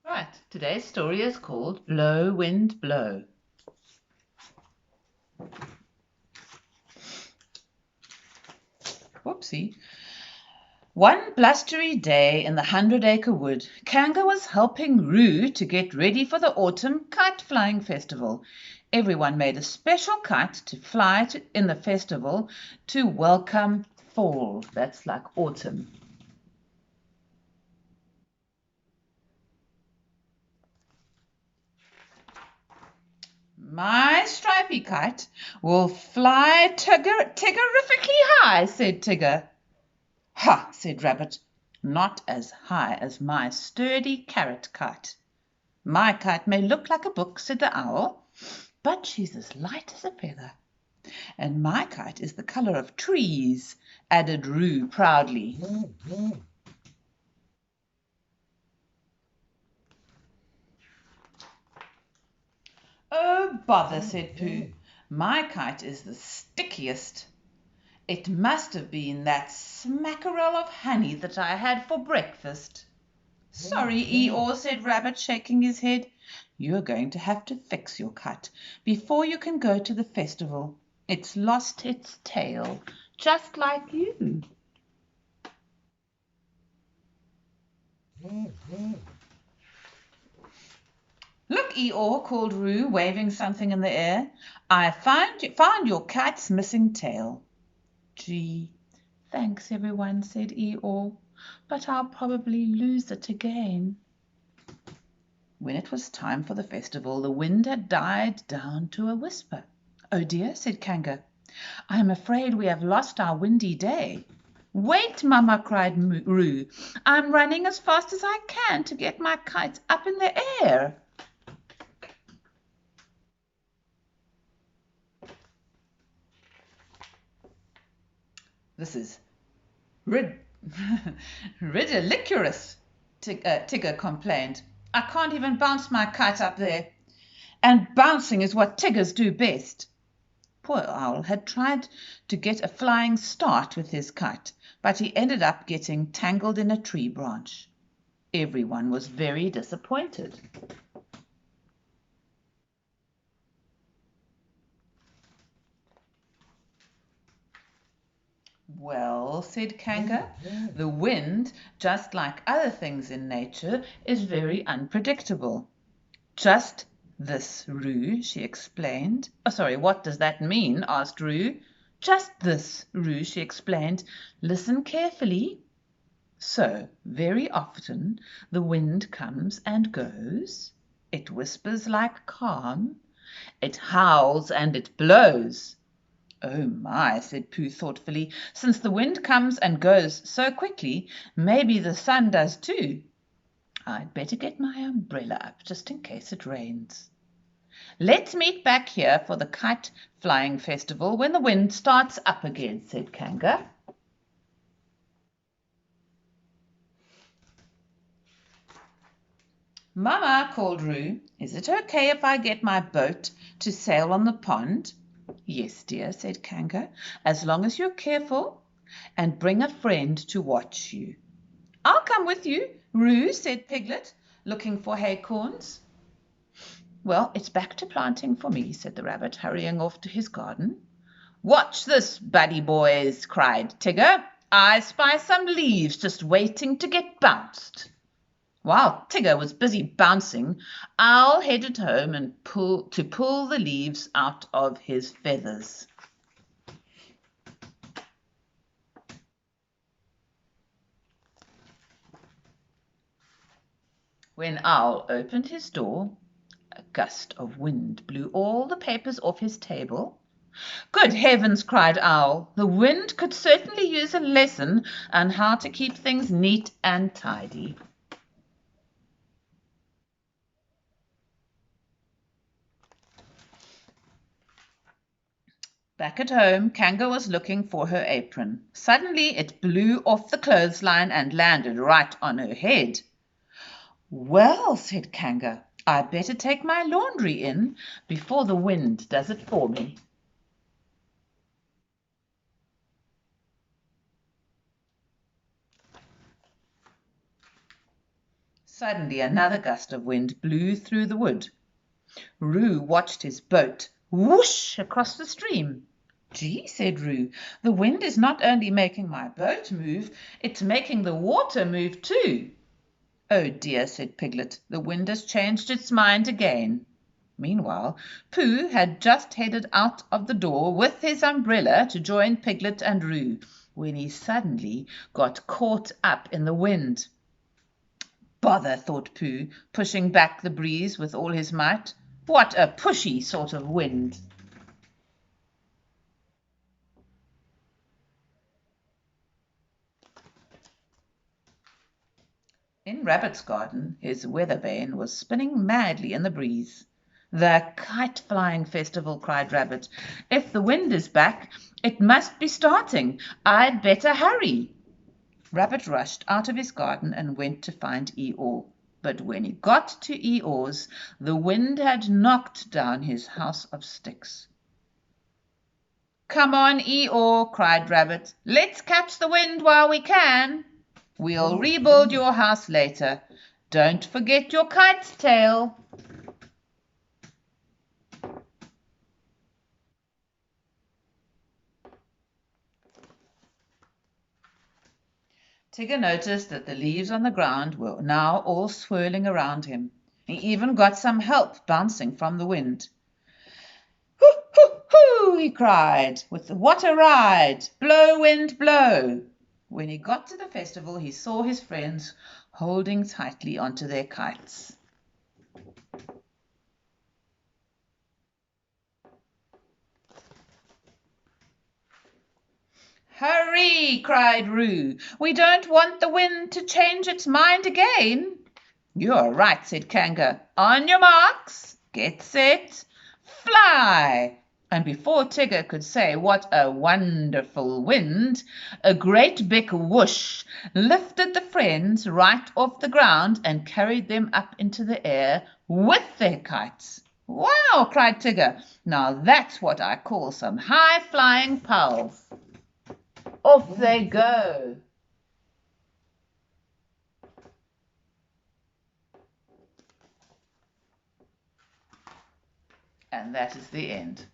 Right, today's story is called Blow, Wind, Blow. Whoopsie. One blustery day in the 100-acre wood, Kanga was helping Roo to get ready for the autumn kite flying festival. Everyone made a special kite to fly in the festival to welcome fall. That's like autumn. My stripy kite will fly tiggerifically high, said Tigger. Ha, said Rabbit, not as high as my sturdy carrot kite. My kite may look like a book, said the Owl, but she's as light as a feather. And my kite is the colour of trees, added Roo proudly. Oh, bother, said Pooh. My kite is the stickiest. It must have been that smackerel of honey that I had for breakfast. Sorry, Eeyore, said Rabbit, shaking his head. You're going to have to fix your kite before you can go to the festival. It's lost its tail, just like you. Look, Eeyore, called Roo, waving something in the air. I found your kite's missing tail. Gee, thanks, everyone, said Eeyore, but I'll probably lose it again. When it was time for the festival, the wind had died down to a whisper. Oh dear, said Kanga, I am afraid we have lost our windy day. Wait, Mamma, cried Roo. I'm running as fast as I can to get my kite up in the air. This is ridiculous, Tigger complained. I can't even bounce my kite up there. And bouncing is what Tiggers do best. Poor Owl had tried to get a flying start with his kite, but he ended up getting tangled in a tree branch. Everyone was very disappointed. Well, said Kanga, the wind, just like other things in nature, is very unpredictable. Just this, Roo, she explained. Oh, sorry, what does that mean? Asked Roo. Just this, Roo, she explained. Listen carefully. So, very often the wind comes and goes. It whispers like calm. It howls and it blows. Oh my, said Pooh thoughtfully. Since the wind comes and goes so quickly, maybe the sun does too. I'd better get my umbrella up just in case it rains. Let's meet back here for the kite flying festival when the wind starts up again, said Kanga. Mama, called Roo, is it okay if I get my boat to sail on the pond? Yes, dear, said Kanga, as long as you're careful and bring a friend to watch you. I'll come with you, Roo, said Piglet, looking for acorns. Well, it's back to planting for me, said the rabbit, hurrying off to his garden. Watch this, buddy boys, cried Tigger. I spy some leaves just waiting to get bounced. While Tigger was busy bouncing, Owl headed home and pull the leaves out of his feathers. When Owl opened his door, a gust of wind blew all the papers off his table. Good heavens, cried Owl, the wind could certainly use a lesson on how to keep things neat and tidy. Back at home, Kanga was looking for her apron. Suddenly it blew off the clothesline and landed right on her head. Well, said Kanga, I'd better take my laundry in before the wind does it for me. Suddenly another gust of wind blew through the wood. Roo watched his boat whoosh across the stream. "Gee," said Roo, "the wind is not only making my boat move, it's making the water move too." "Oh dear," said Piglet, "the wind has changed its mind again." Meanwhile, Pooh had just headed out of the door with his umbrella to join Piglet and Roo, when he suddenly got caught up in the wind. "Bother," thought Pooh, pushing back the breeze with all his might. "What a pushy sort of wind!" In Rabbit's garden his weather vane was spinning madly in the breeze. "The kite flying festival!" cried Rabbit. "If the wind is back, it must be starting. I'd better hurry." Rabbit rushed out of his garden and went to find Eeyore. But when he got to Eeyore's, the wind had knocked down his house of sticks. "Come on, Eeyore!" cried Rabbit. "Let's catch the wind while we can. We'll rebuild your house later. Don't forget your kite's tail." Tigger noticed that the leaves on the ground were now all swirling around him. He even got some help bouncing from the wind. "Hoo, hoo, hoo!" he cried. "What a ride! Blow, wind, blow!" When he got to the festival he saw his friends holding tightly onto their kites. "Hurry!" cried Roo. "We don't want the wind to change its mind again." "You're right," said Kanga. "On your marks, get set, fly!" And before Tigger could say what a wonderful wind, a great big whoosh lifted the friends right off the ground and carried them up into the air with their kites. "Wow!" cried Tigger. "Now that's what I call some high-flying pals." Off they go. And that is the end.